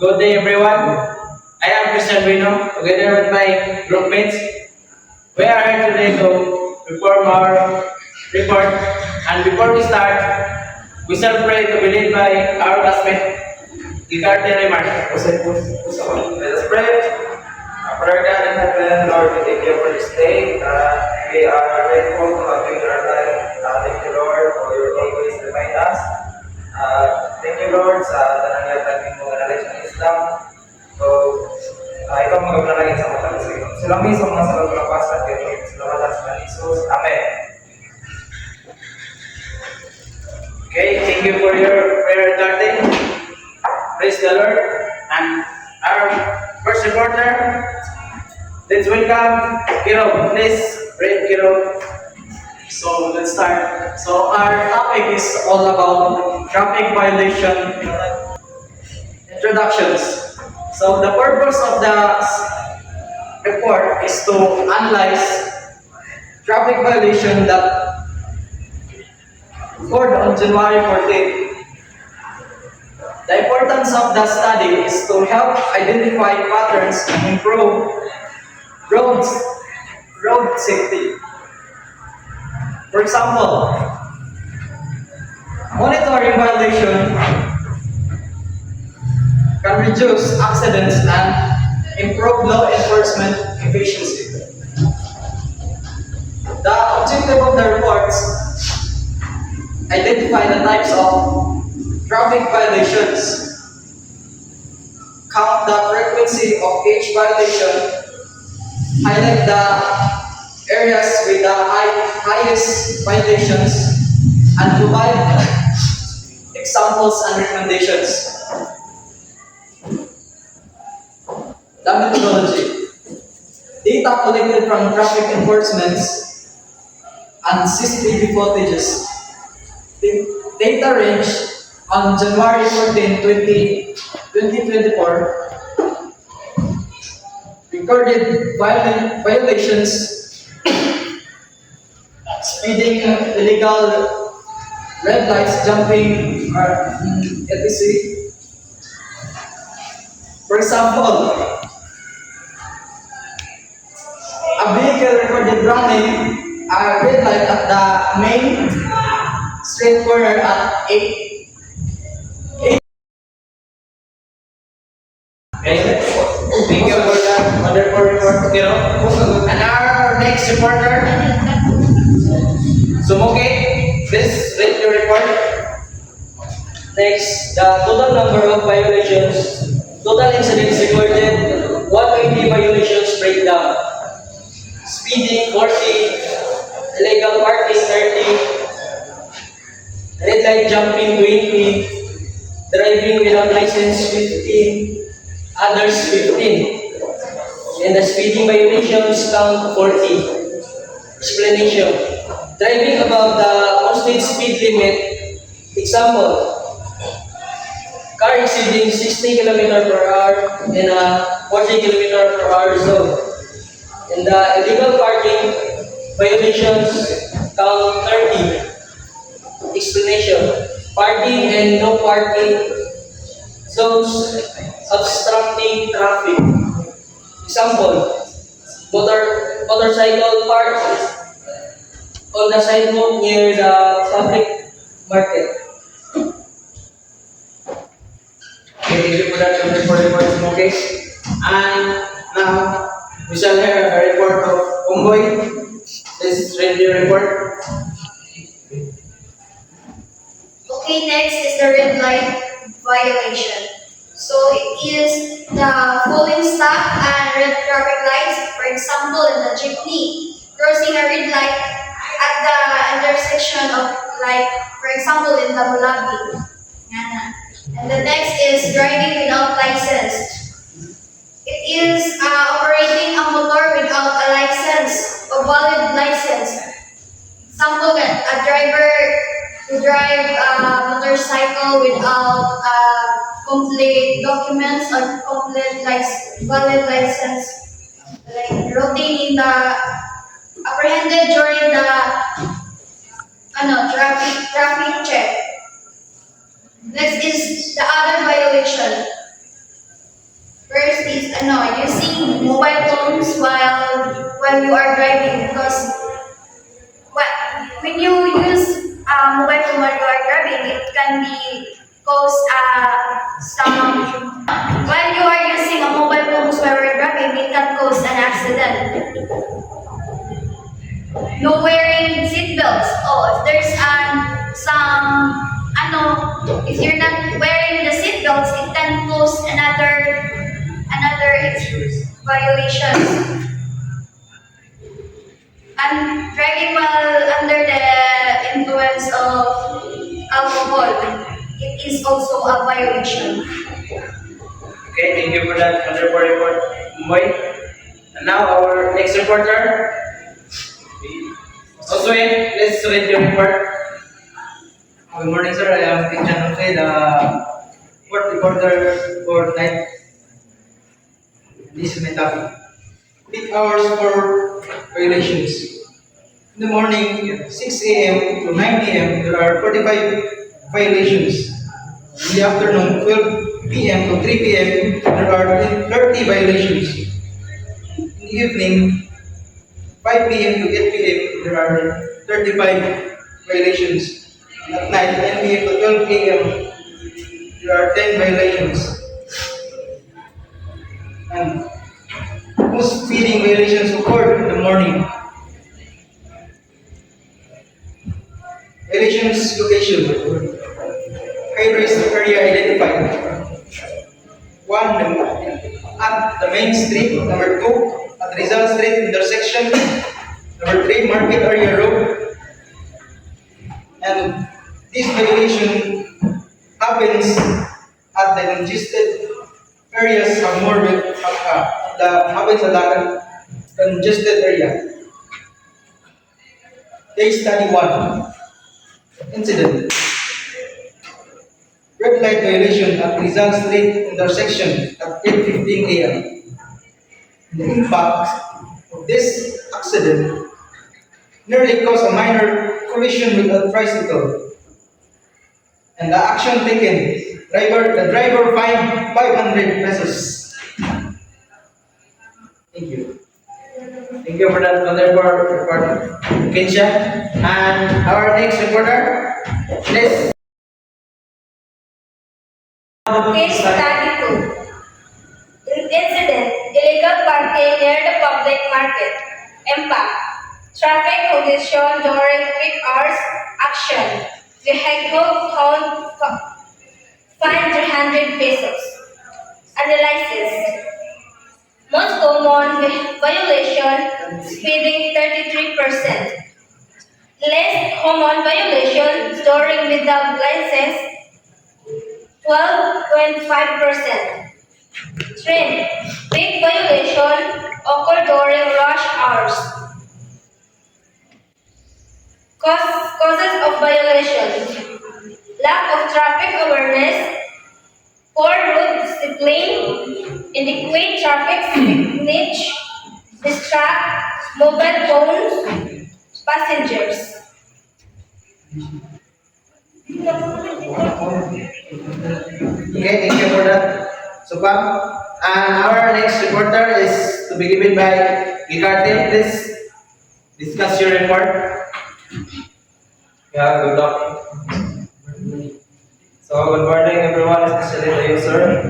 Good day, everyone. I am Christian Rino, together with my groupmates. We are here today to perform our report. And before we start, we shall pray to be led by our classmate, Ricardo Remar. Let us pray. Father God in heaven, Lord, we thank you for this day. We are grateful to have you in our life. Thank you, Lord, for your always remind us. Thank you, Lord, sa tanang natin mo knowledge ng Islam. So, ikaw magpapalagay sa mga talasig. Sila mismo mga sa pagpapasa, kaya sila matas ng Jesus. Amen. Okay, thank you for your prayer, Ricardo. Praise the Lord. And our first reporter, let's welcome Kiro. Please read Kiro. So let's start. So our topic is all about traffic violation introductions. So the purpose of the report is to analyze traffic violation that occurred on January 14th. The importance of the study is to help identify patterns and improve road safety. For example, monitoring violation can reduce accidents and improve law enforcement efficiency. The objective of the reports identify the types of traffic violations, count the frequency of each violation, highlight the areas with the highest violations, and provide examples and recommendations. The methodology. Data collected from traffic enforcements and CCTV footages. The data range on January 14, 2024 recorded violations, speeding, illegal red lights, jumping, etc. For example, a vehicle recorded running a red light at the main street corner at 8. Okay, thank you for that wonderful report, Kiro. And our next reporter, Sumuke, please read your report. Next, the total number of violations, total incidents recorded, 120 violations breakdown. Speeding, 40, illegal parking, 30, red light jumping, 20, driving without license, 15, others, 15. And the speeding violations count 40. Explanation. Driving above the posted speed limit. Example, car exceeding 60 km per hour in a 40 km per hour zone. And the illegal parking violations count 30. Explanation. Parking and no parking zones obstructing traffic. Example, motorcycle parked on the sidewalk near the public market. Okay, thank you for that wonderful report, Sumuke. And now, we shall hear a report of Umboy. Please read your report. Okay, next is the red light violation. So it is the following stop and red traffic lights. For example, in the jeepney, crossing a red light at the intersection of light. For example, in the Bulabi. And the next is driving without license. It is operating a motor without a license, a valid license. Example, a driver who drive a motorcycle without complete documents or complete valid license, like routine in the apprehended during the traffic check. Next is the other violation. using mobile phones while you are driving, because when you use mobile phone while you are driving, it can be cause some while you are using a mobile phone while you are driving, it can cause an accident. No wearing seat belts. Oh, if there's if you're not wearing the seat belts, it can cause another violations. And driving while under the influence of alcohol, it is also a violation. Okay, thank you for that wonderful report, Moy. And now our next reporter, Josue, let's read your report. Good morning, sir. I am Christian Jose, the fourth reporter for tonight. This is my topic. Peak hours for violations. In the morning, 6 a.m. to 9 a.m., there are 45 violations. In the afternoon, 12 p.m. to 3 p.m., there are 30 violations. In the evening, 5 p.m. to 8 p.m., there are 35 violations. At night, 9 p.m. to 12 p.m., there are 10 violations. And most speeding violations occurred in the morning. Violations location. High risk area identified. 1. At the main street. Number 2. At Rizal Street intersection. Number 3. Market area road. And this violation happens at the congested areas of more happens at the congested area. Case study 1. Incident. Red light violation at Rizal Street intersection at 8:15 a.m. The impact of this accident nearly caused a minor collision with a tricycle. And the action taken, the driver fined 500 pesos. Thank you. Thank you for that wonderful report, Kinsha. And our next reporter, please. Case study 2. Incident: illegal parking near the public market. Impact: traffic congestion during peak hours. Action: vehicle count fine 300 pesos. Analysis: most common violation: speeding 33%. Less common violation: storing without license 12.5%. Trend: big violation occur during rush hours. Causes of violation: lack of traffic awareness, poor road discipline, inadequate traffic signage, distract mobile phones, passengers. Okay, thank you for that, Supam. And our next reporter is to be given by Gikarte. Please discuss your report. Yeah, good afternoon. So, good morning everyone, especially to you, sir.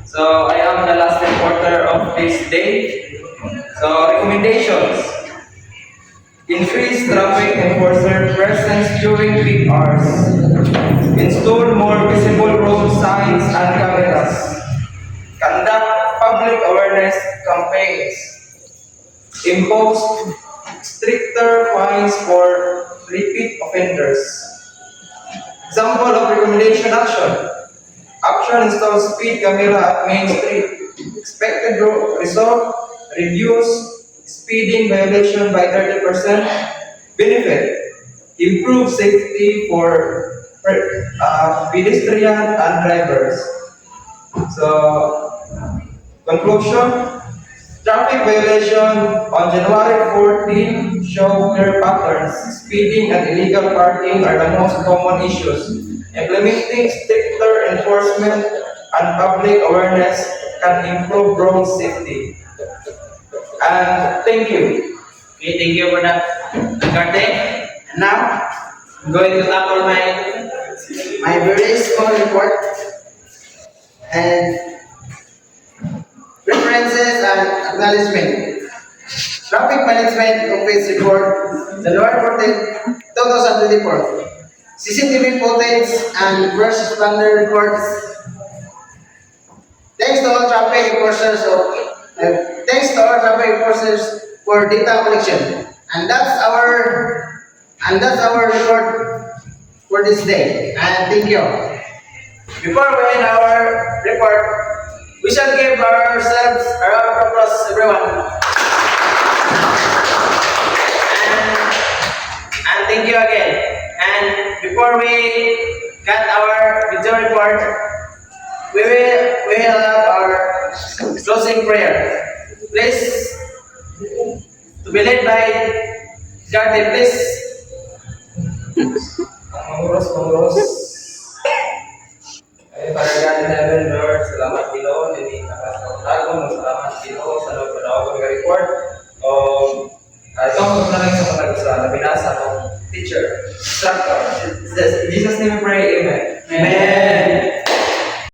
So, I am the last reporter of this day. So, recommendations. Increase traffic enforcer presence during peak hours. Install more visible road signs and cameras. Conduct public awareness campaigns. Impose stricter fines for repeat offenders. Example of recommendation action. Action: install speed camera at Main Street. Expected result: reduce speeding violation by 30%. Benefit: improve safety for pedestrian and drivers. So, conclusion: Traffic violation on January 14 show clear patterns. Speeding and illegal parking are the most common issues. Implementing stricter enforcement and public awareness can improve road safety. And thank you. Okay, thank you for that, Karte. And now, I'm going to tackle My very small report and references and acknowledgement. Traffic Management Office Report, January 14, 2024. CCTV footage and first responder reports. Thanks to all traffic enforcers for data collection. And that's our report for this day. And thank you. Before we end our report, we shall give ourselves a round of applause, everyone. And thank you again. And before we cut our video report, we will have our closing prayer. Please, to be led by Jarte, please. Mangurus. Father God in heaven, Lord, salamat Ginoo, hindi nakasalamat salamat Ginoo sa nagpanaw ng report. Ito ang lang sa mga sa nabinasa ng teacher, instructor,